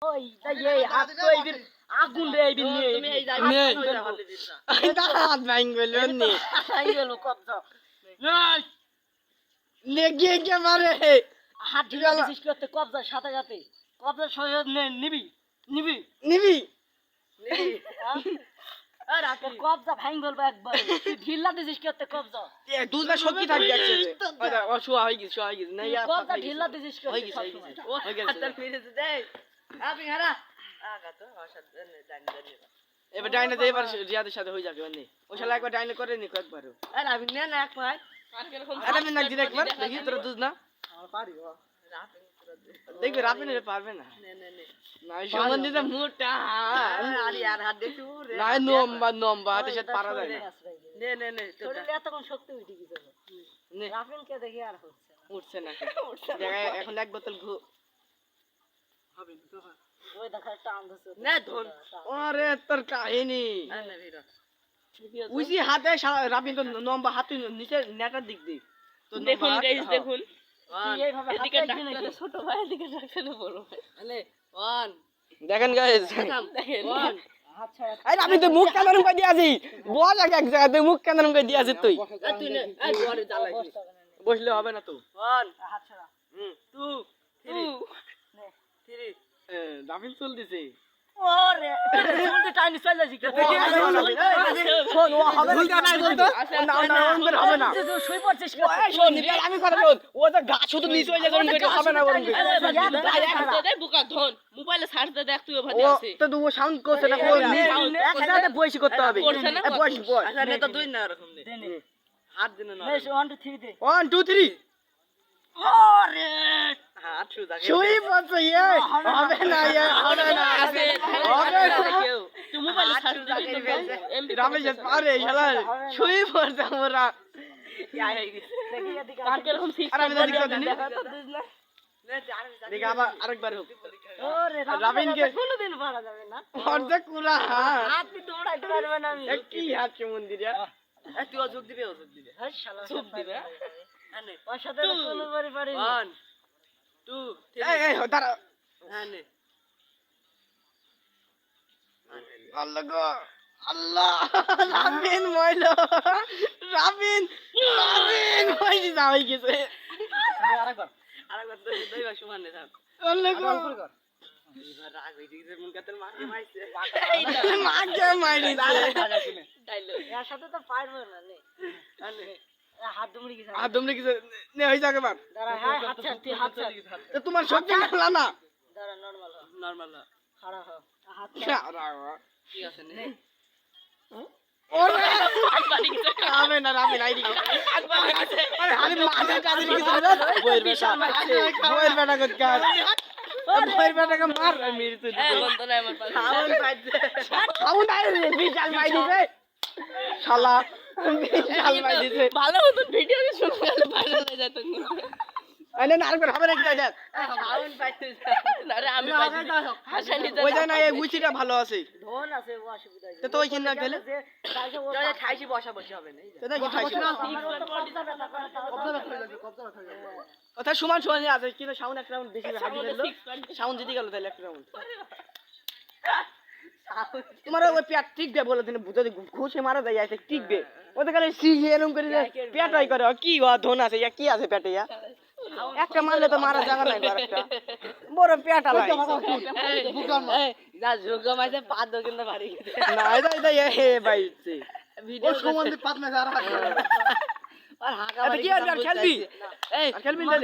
ওই এই হাত তো এইবির আগুন রে এইবির নিয়ে তুমি এই যাই এটা হাত ভাঙ গেল নি আই গেল কবজা এই লেগে কে মারে হাত ঢিলা দিছিস করতে কবজা সাথে সাথে কবজা সহ নিবি নিবি নিবি আরে তোর কবজা ভাঙ বলবো একবার তুই ঢিলা দিছিস করতে কবজা এ দুধা শক্তি থাকবে একসাথে আরে ও শুয়া হয়ে গেছে না ইয়া কবজা ঢিলা দিছিস করতে হয়ে গেছে ও হয়ে গেছে তোর ফিরেছে দে আপনি হারা আগা তো অসাদ জানি এবার ডাইনে দে এবার রিয়াদের সাথে হয়ে যাবে মানে ও শালা একবার ডাইনে করে নি কয়েকবারও আরে আমি নে না এক ভাই আরে আমি নাক দিন একবার দেখি তোর দুধ না আমার পারি ও দেখবি রাপিনে পারবে না নে নে নে না সম্বন্ধে মোটা আরে আর হাত দেখি রে না নম্বা হাতে সাথে পারা যায় না নে নে নে তোর এত কোন শক্তি উঠে গেছে নে রাফিন কে দেখি আর হচ্ছে না উঠছে না জায়গায় এখন এক বোতল ঘু হবে তো ওই দেখা একটা আন্দাজ নে ধন আরে তোর কাহিনী নে ভিড় উইসি হাতে রাপিন তো নম্বা হাতে নিচে নেটার দিক দি তো দেখুন গাইস দেখুন তুই এইভাবে এদিকে হাতে ডাক্তার ছোট ভাই এদিকে ডাক্তার বড় ভাই আলে ওয়ান দেখেন গাইস দেখেন ওয়ান হাত ছাড়া আরে আমি তো মুখ কেন রুম করে দিয়েছি বল এক এক জায়গায় তুই মুখ কেন রুম করে দিয়েছিস তুই তুই নে এই ঘরে জ্বালাইছিস বসলে হবে না তো ওয়ান হাত ছাড়া 2 3 নে 3 রাপিন চল দিছে ওরে শুনতে টাইনি চলে যাচ্ছি শোন ও হবে না বলতো না না হবে না তুই শুই পড়ছিস শোন আমি কথা শোন ও তো গা শুধু নিচে হয়ে যাবে হবে না বলুন বুকা ধন মোবাইলে সার্চ দে দেখ তুই ভাবে ও আছে তো ও সাউন্ড করছে না একসাথে বয়সী করতে হবে করছে না বয়স বয় আচ্ছা নে তো দুই না এরকম দে হাত দিন না 1 2 3 দে 1 2 3 ওরে হাত ছু দাও শুই পড়ছে হবে না হবে না আছে হবে না কেউ তুই মোবাইলে সার্চ দে এমবি রামেশ আরে শালা শুই পড়ছে আমরা দেখি এদিকে কার কেরকম সিক্স আর আমি তো দেখতে দিনি নে দেখ আবার আরেকবার হোক ওরে রাবিনকে কোনদিন পারা যাবে না অর্ধেক পুরা হাত তুই দৌড়াইতে পারবে না আমি কি হাত কে মন্দিরে তুই অযোগ দিবে হ্যাঁ শালা চুপ দিবে আনে ওর সাথে কোনো বাড়ি পারি 1 2 এই এই দাঁড়া আনে আল্লাহ গো আল্লাহ রাবিন মইলো রাবিন কইছি না হই গেছে আরেকবার দইবা সমানে থাক আল্লাহ গো এবার রাগ হই গেছে মন কাতের মাকে মাইছে মাকে মাইরিছে ডায়লগ এর সাথে তো পারবো না নে আনে হাত দুমড়ি গেছে তুমি কি নে হই যাবে বাপ দাঁড়া হ্যাঁ হাত ছাড় তুই হাত ছাড় তো তোমার শক্তি লাগলা না দাঁড়া নরমাল হ খাড়া হ হাত ঠিক আছে নে ওরে আমি না রাবিন আইডি আরে আমি মাঝে কাজে কিছু না বইয়ের বেটা কত কাজ বইয়ের বেটা কে মার মেরে তুই এই বন্ধ না আমার পাশে খাওন পাইছে খাউন আই রে বিশাল মাই দিছে শালা বিশাল মাই দিছে ভালো মতো ভিডিও শুরু করলে ভাইরাল হয়ে যেত আরে না আরেকবার হবে না কি দেখ খাওন পাইছে আরে আমি পাইছি হাসানি ওই জানা এই গুছিটা ভালো আছে ধন আছে অসুবিধা তো তো ওইখানে না গেলে কালকে ও খাইছি বসা হবে না তো দেখি খাইছি কথা সমান সমান আছে কিন্তু সাউন্ড একটা রাউন্ড বেশি হাবি দিল সাউন্ড জিতে গেল তাহলে একটা রাউন্ড তোমার ওই পেট টিকবে বলে দিন যদি ঘুষে মারা যায় এসে টিকবে ওদের কালে সিহি এরকম করে পেটাই করে কি ধন আছে ইয়া কি আছে পেটে ইয়া একটা মারলে তো মারা জায়গা নাই একটা বড় পেটা লাগে যা যোগ্য মাইছে পাদ দো কিন্তু ভারী না এটা হে ভাই ভিডিও সম্বন্ধে পাদ না আর হাত আর হাঁকা কি আর খেলবি এই খেলবি না